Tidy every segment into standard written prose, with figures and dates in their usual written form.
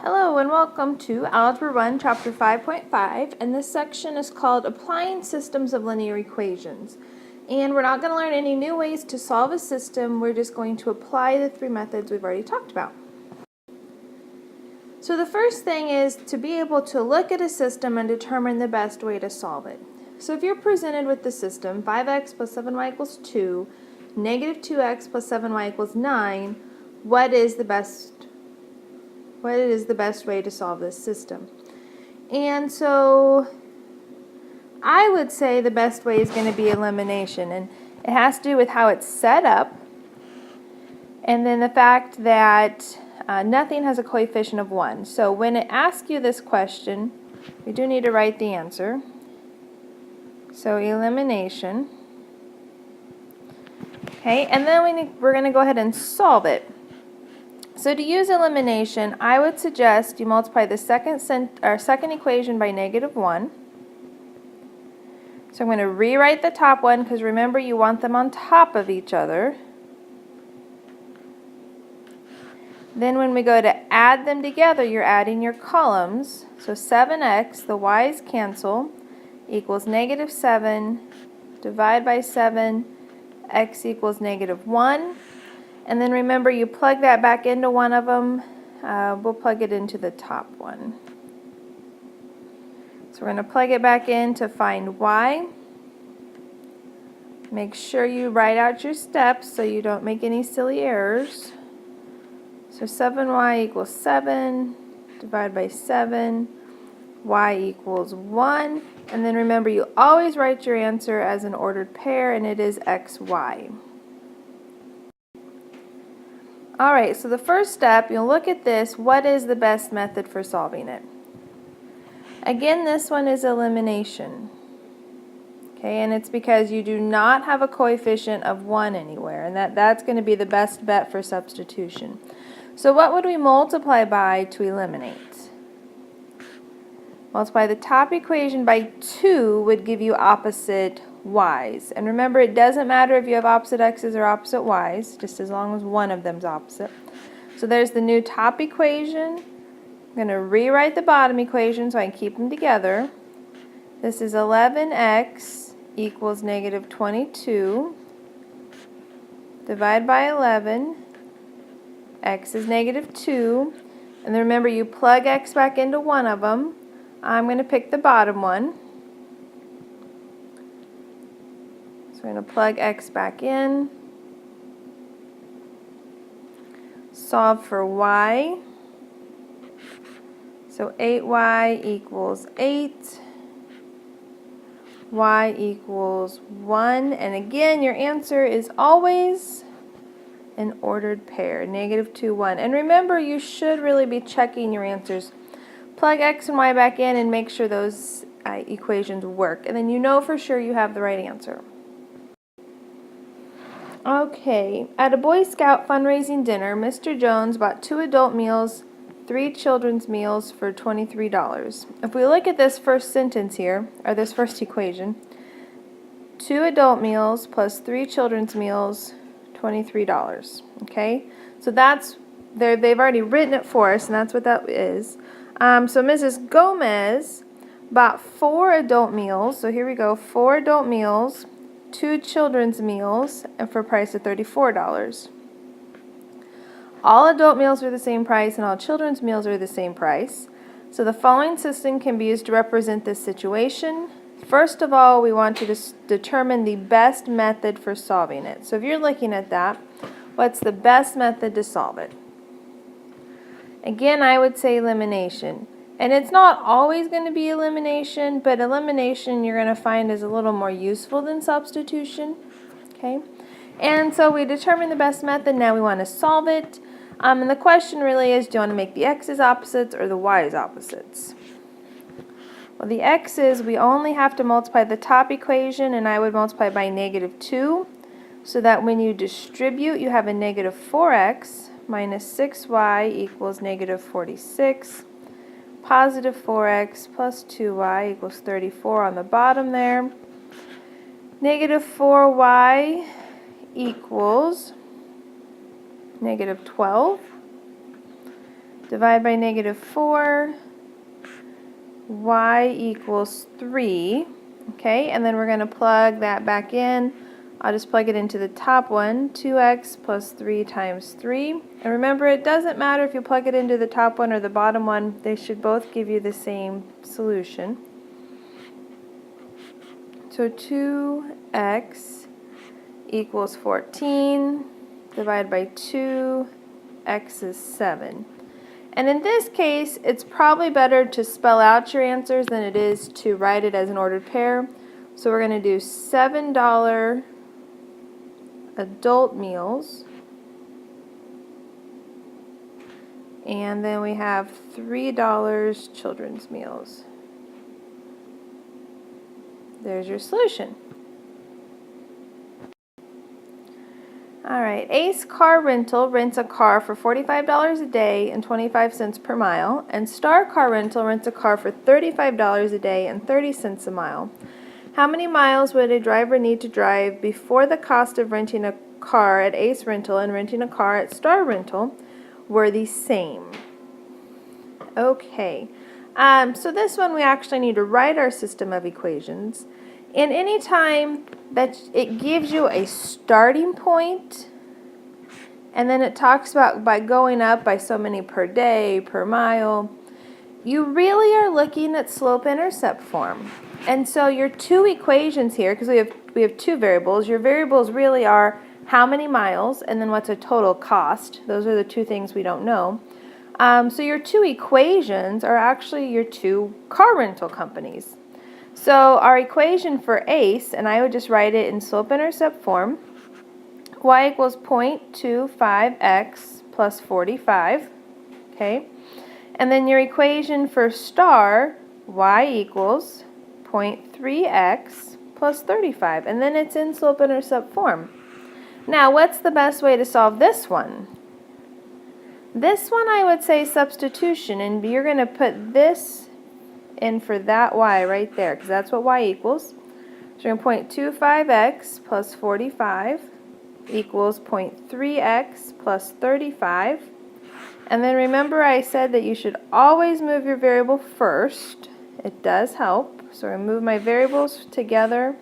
Hello and welcome to Algebra 1, Chapter 5.5, and this section is called Applying Systems of Linear Equations. And we're not going to learn any new ways to solve a system, we're just going to apply the three methods we've already talked about. So the first thing is to be able to look at a system and determine the best way to solve it. So if you're presented with the system 5x plus 7y equals 2, negative 2x plus 7y equals 9, what is the best way to solve this system? And so I would say the best way is going to be elimination, and it has to do with how it's set up and then the fact that nothing has a coefficient of 1. So when it asks you this question, we do need to write the answer. So elimination. Okay, and then we're going to go ahead and solve it. So to use elimination, I would suggest you multiply the second equation by negative 1. So I'm going to rewrite the top one because remember you want them on top of each other. Then when we go to add them together, you're adding your columns. So 7x, the y's cancel, equals negative 7, divide by 7, x equals negative 1. And then remember, you plug that back into one of them. We'll plug it into the top one. So we're going to plug it back in to find y. Make sure you write out your steps so you don't make any silly errors. So 7y equals 7, divide by 7, y equals 1. And then remember, you always write your answer as an ordered pair, and it is xy. Alright, so the first step, you'll look at this. What is the best method for solving it? Again, this one is elimination. Okay, and it's because you do not have a coefficient of 1 anywhere, and that's going to be the best bet for substitution. So what would we multiply by to eliminate? Multiply the top equation by 2 would give you opposite y's. And remember, it doesn't matter if you have opposite x's or opposite y's, just as long as one of them's opposite. So there's the new top equation. I'm going to rewrite the bottom equation so I can keep them together. This is 11x equals negative 22. Divide by 11. X is negative 2. And then remember, you plug x back into one of them. I'm going to pick the bottom one. We're going to plug x back in, solve for y. So 8y equals 8, y equals 1, and again your answer is always an ordered pair, negative 2, 1. And remember, you should really be checking your answers. Plug x and y back in and make sure those equations work, and then you know for sure you have the right answer. Okay, at a Boy Scout fundraising dinner, Mr. Jones bought 2 adult meals, 3 children's meals for $23. If we look at this first sentence here, or this first equation, 2 adult meals plus 3 children's meals, $23. Okay, so that's there. They've already written it for us, and that's what that is. So Mrs. Gomez bought 4 adult meals. So here we go, 4 adult meals, 2 children's meals, and for a price of $34. All adult meals are the same price and all children's meals are the same price. So the following system can be used to represent this situation. First of all, we want to determine the best method for solving it. So if you're looking at that, what's the best method to solve it? Again, I would say elimination. And it's not always going to be elimination, but elimination you're going to find is a little more useful than substitution. Okay? And so we determine the best method. Now we want to solve it. And the question really is, do you want to make the x's opposites or the y's opposites? Well, the x's, we only have to multiply the top equation, and I would multiply by negative 2, so that when you distribute, you have a negative 4x minus 6y equals negative 46. Positive 4x plus 2y equals 34 on the bottom there. Negative 4y equals negative 12. divide by -4, y equals 3. Okay, and then we're going to plug that back in. I'll just plug it into the top one, 2x plus 3 times 3. And remember, it doesn't matter if you plug it into the top one or the bottom one. They should both give you the same solution. So 2x equals 14, divided by 2, x is 7. And in this case, it's probably better to spell out your answers than it is to write it as an ordered pair. So we're going to do $7 adult meals. And then we have $3 children's meals. There's your solution. Alright, Ace Car Rental rents a car for $45 a day and 25 cents per mile, and Star Car Rental rents a car for $35 a day and 30 cents a mile. How many miles would a driver need to drive before the cost of renting a car at Ace Rental and renting a car at Star Rental were the same? Okay, so this one we actually need to write our system of equations. And any time that it gives you a starting point, and then it talks about by going up by so many per day, per mile, you really are looking at slope-intercept form. And so your two equations here, because we have two variables, your variables really are how many miles and then what's a total cost. Those are the two things we don't know. So your two equations are actually your two car rental companies. So our equation for Ace, and I would just write it in slope-intercept form, y equals 0.25x plus 45, okay? And then your equation for Star, y equals 0.3x plus 35, and then it's in slope-intercept form. Now, what's the best way to solve this one? This one I would say substitution, and you're going to put this in for that y right there, because that's what y equals. So you're going to 0.25x plus 45 equals 0.3x plus 35. And then remember I said that you should always move your variable first. It does help. So I move my variables together.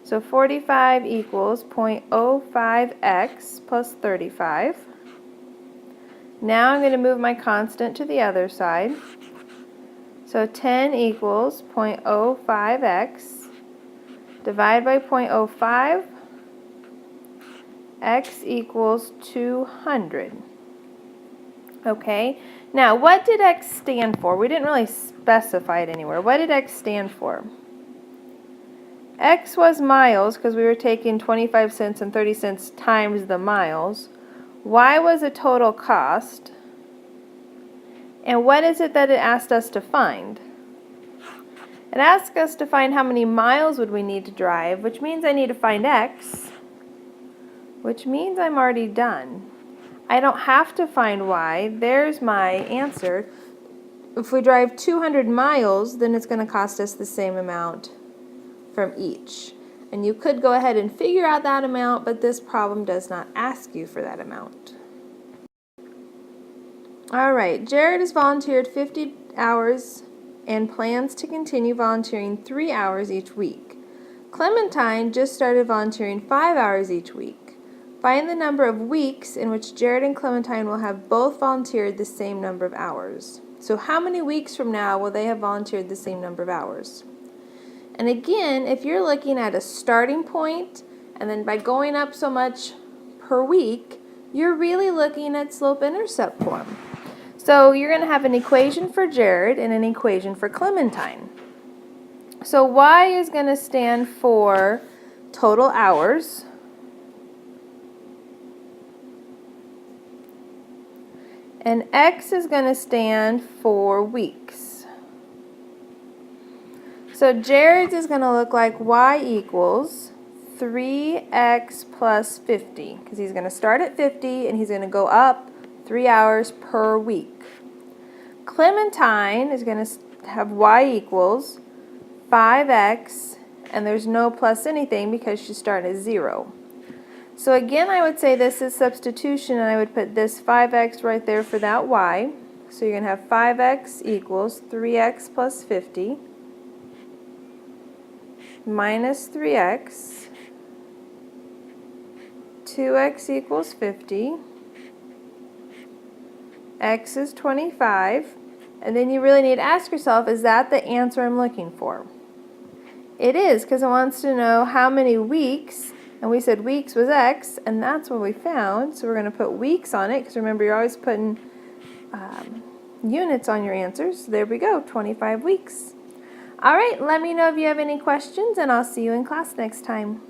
So 45 equals 0.05x plus 35. Now I'm going to move my constant to the other side. So 10 equals 0.05x, divide by 0.05, x equals 200. Okay, now what did x stand for? We didn't really specify it anywhere. What did x stand for? X was miles, because we were taking 25 cents and 30 cents times the miles. Y was a total cost. And what is it that it asked us to find? It asked us to find how many miles would we need to drive, which means I need to find x, which means I'm already done. I don't have to find y. There's my answer. If we drive 200 miles, then it's going to cost us the same amount from each. And you could go ahead and figure out that amount, but this problem does not ask you for that amount. Alright, Jared has volunteered 50 hours and plans to continue volunteering 3 hours each week. Clementine just started volunteering 5 hours each week. Find the number of weeks in which Jared and Clementine will have both volunteered the same number of hours. So how many weeks from now will they have volunteered the same number of hours? And again, if you're looking at a starting point and then by going up so much per week, you're really looking at slope-intercept form. So you're going to have an equation for Jared and an equation for Clementine. So y is going to stand for total hours. And x is going to stand for weeks. So Jared's is going to look like y equals 3x plus 50, because he's going to start at 50 and he's going to go up 3 hours per week. Clementine is going to have y equals 5x, and there's no plus anything because she's starting at 0. So again, I would say this is substitution, and I would put this 5x right there for that y. So you're going to have 5x equals 3x plus 50 minus 3x, 2x equals 50, x is 25, and then you really need to ask yourself, is that the answer I'm looking for? It is, because it wants to know how many weeks, and we said weeks was x, and that's what we found, so we're going to put weeks on it, because remember you're always putting units on your answers. So there we go, 25 weeks. All right, let me know if you have any questions, and I'll see you in class next time.